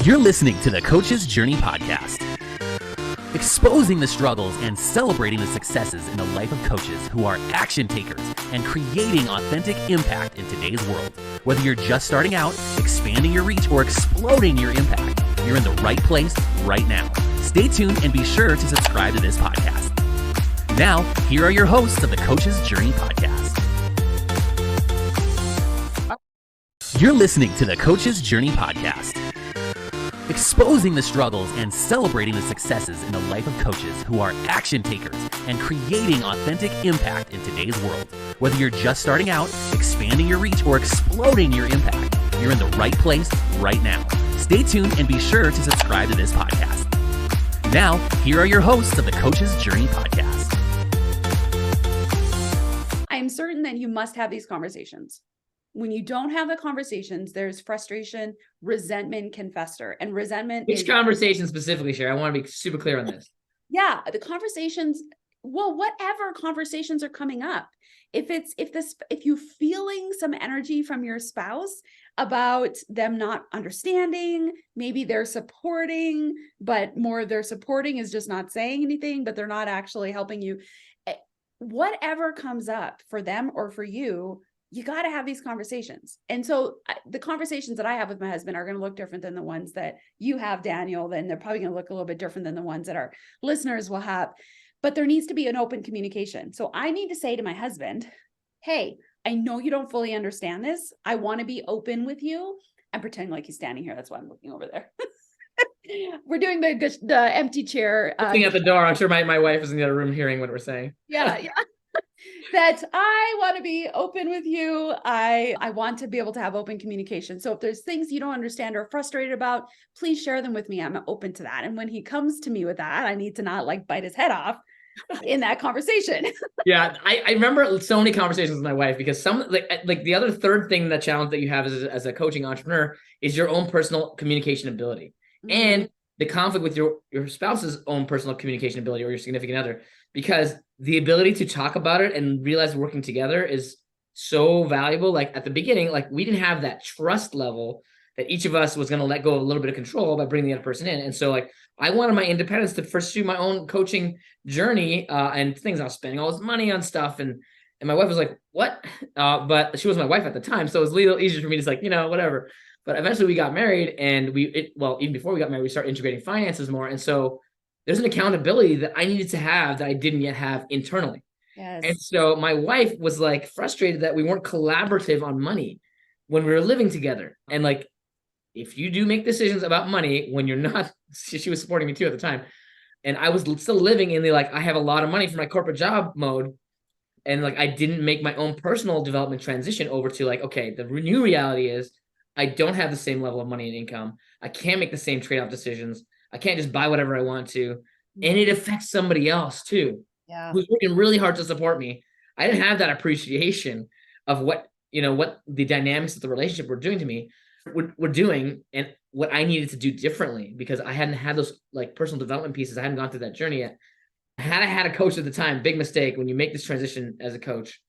You're listening to the Coach's Journey podcast, exposing the struggles and celebrating the successes in the life of coaches who are action takers and creating authentic impact in today's world. Whether you're just starting out, expanding your reach, or exploding your impact, you're in the right place right now. Stay tuned and be sure to subscribe to this podcast. Now, here are your hosts of the Coach's Journey podcast. You're listening to the Coach's Journey podcast, exposing the struggles and celebrating the successes in the life of coaches who are action takers and creating authentic impact in today's world. Whether you're just starting out, expanding your reach, or exploding your impact, you're in the right place right now. Stay tuned and be sure to subscribe to this podcast. Now, here are your hosts of the Coach's Journey podcast. I'm certain that you must have these conversations. When you don't have the conversations, there's frustration, resentment can fester, and resentment. Which conversation specifically, Sheri? I want to be super clear on this. Yeah, the conversations. Well, whatever conversations are coming up, if you're feeling some energy from your spouse about them not understanding, maybe they're supporting, but more they're supporting is just not saying anything, but they're not actually helping you. Whatever comes up for them or for you, you got to have these conversations. And so the conversations that I have with my husband are going to look different than the ones that you have, Daniel. Then they're probably going to look a little bit different than the ones that our listeners will have. But there needs to be an open communication. So I need to say to my husband, hey, I know you don't fully understand this. I want to be open with you. I'm pretending like he's standing here. That's why I'm looking over there. We're doing the empty chair. Looking at the door. I'm sure my wife is in the other room hearing what we're saying. Yeah. That I want to be open with you. I want to be able to have open communication. So if there's things you don't understand or frustrated about, please share them with me. I'm open to that. And when he comes to me with that, I need to not like bite his head off in that conversation. Yeah. I remember so many conversations with my wife because some like the other third thing, that challenge that you have as a coaching entrepreneur is your own personal communication ability and the conflict with your spouse's own personal communication ability or your significant other, because the ability to talk about it and realize working together is so valuable. Like at the beginning, like we didn't have that trust level that each of us was going to let go of a little bit of control by bringing the other person in. And so like, I wanted my independence to pursue my own coaching journey and things. I was spending all this money on stuff. And my wife was like, what? But she was my wife at the time. So it was a little easier for me to just like, whatever. But eventually we got married and even before we got married, we started integrating finances more. And so there's an accountability that I needed to have that I didn't yet have internally. Yes. And so my wife was like frustrated that we weren't collaborative on money when we were living together. And like, if you do make decisions about money when you're not, she was supporting me too at the time. And I was still living in the, like, I have a lot of money for my corporate job mode. And like, I didn't make my own personal development transition over to like, okay, the new reality is I don't have the same level of money and income. I can't make the same trade-off decisions. I can't just buy whatever I want to. And it affects somebody else too, who's working really hard to support me. I didn't have that appreciation of what the dynamics of the relationship were doing to me, were doing, and what I needed to do differently because I hadn't had those like personal development pieces. I hadn't gone through that journey yet. Had I had a coach at the time, big mistake when you make this transition as a coach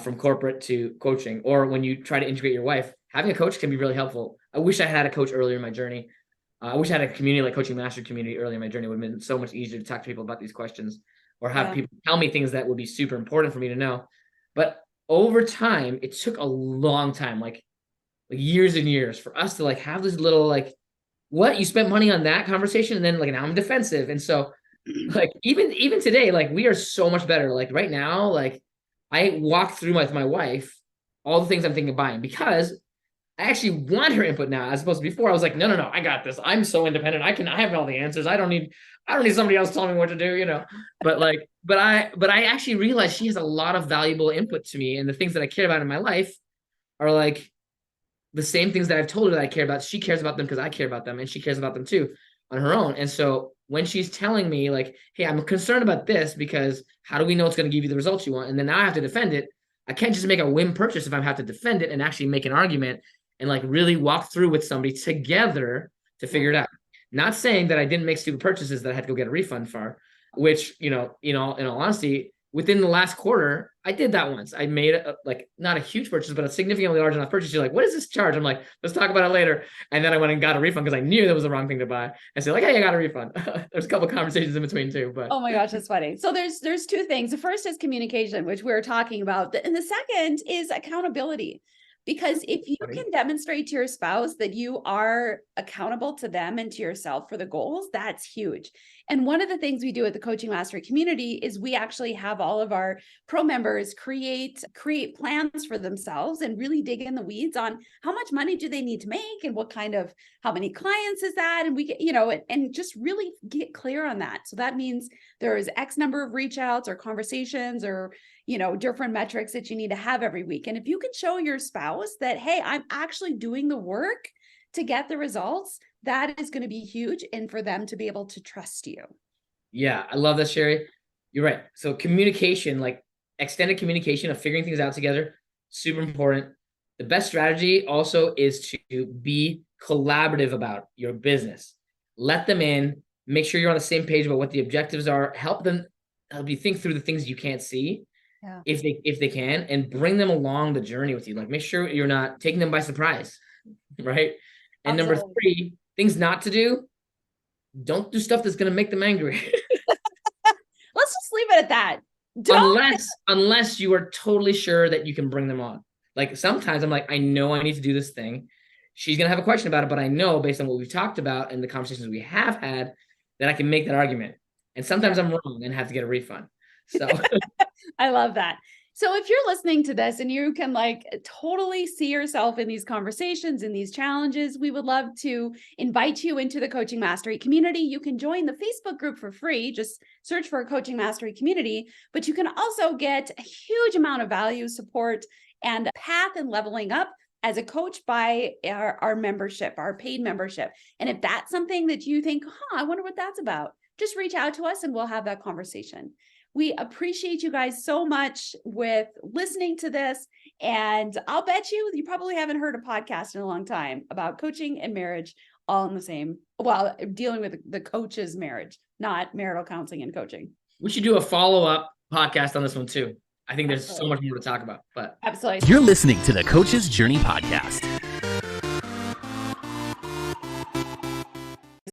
from corporate to coaching, or when you try to integrate your wife, having a coach can be really helpful. I wish I had a coach earlier in my journey. I wish I had a community like Coaching Master community early in my journey. It would have been so much easier to talk to people about these questions or have people tell me things that would be super important for me to know. But over time, it took a long time, like years and years for us to like have this little, like, what, you spent money on that conversation? And then like, now I'm defensive. And so like, even today, like we are so much better. Like right now, like I walk through with my wife, all the things I'm thinking of buying because I actually want her input now, as opposed to before. I was like, no, I got this. I'm so independent. I have all the answers. I don't need somebody else telling me what to do, But I actually realized she has a lot of valuable input to me, and the things that I care about in my life are like the same things that I've told her that I care about. She cares about them because I care about them, and she cares about them too on her own. And so when she's telling me like, hey, I'm concerned about this because how do we know it's going to give you the results you want? And then now I have to defend it. I can't just make a whim purchase if I have to defend it and actually make an argument and like really walk through with somebody together to figure it out. Not saying that I didn't make stupid purchases that I had to go get a refund for, which, in all honesty, within the last quarter, I did that once. I made not a huge purchase, but a significantly large enough purchase. You're like, what is this charge? I'm like, let's talk about it later. And then I went and got a refund because I knew that was the wrong thing to buy. I said like, hey, I got a refund. There's a couple of conversations in between too, but. Oh my gosh, that's funny. So there's two things. The first is communication, which we were talking about. And the second is accountability. Because if you can demonstrate to your spouse that you are accountable to them and to yourself for the goals, that's huge. And one of the things we do at the Coaching Mastery community is we actually have all of our pro members create plans for themselves and really dig in the weeds on how much money do they need to make and how many clients is that? And we get, and just really get clear on that. So that means there is X number of reach outs or conversations or different metrics that you need to have every week. And if you can show your spouse that, hey, I'm actually doing the work to get the results, that is going to be huge. And for them to be able to trust you. Yeah, I love that, Sheri. You're right. So communication, like extended communication of figuring things out together, super important. The best strategy also is to be collaborative about your business. Let them in, make sure you're on the same page about what the objectives are, help you think through the things you can't see. Yeah. If they can, and bring them along the journey with you. Like make sure you're not taking them by surprise, right? And Absolutely. Number 3, things not to do. Don't do stuff that's going to make them angry. Let's just leave it at that. Unless you are totally sure that you can bring them on. Like sometimes I'm like, I know I need to do this thing. She's going to have a question about it, but I know based on what we've talked about and the conversations we have had that I can make that argument. And sometimes I'm wrong and have to get a refund. So I love that. So if you're listening to this and you can totally see yourself in these conversations, in these challenges, we would love to invite you into the Coaching Mastery community. You can join the Facebook group for free. Just search for a Coaching Mastery community, but you can also get a huge amount of value, support, and path and leveling up as a coach by our membership, our paid membership. And if that's something that you think, I wonder what that's about, just reach out to us and we'll have that conversation. We appreciate you guys so much with listening to this. And I'll bet you probably haven't heard a podcast in a long time about coaching and marriage all in the same, dealing with the coach's marriage, not marital counseling and coaching. We should do a follow-up podcast on this one too. I think there's so much more to talk about, but Absolutely. You're listening to the Coach's Journey podcast.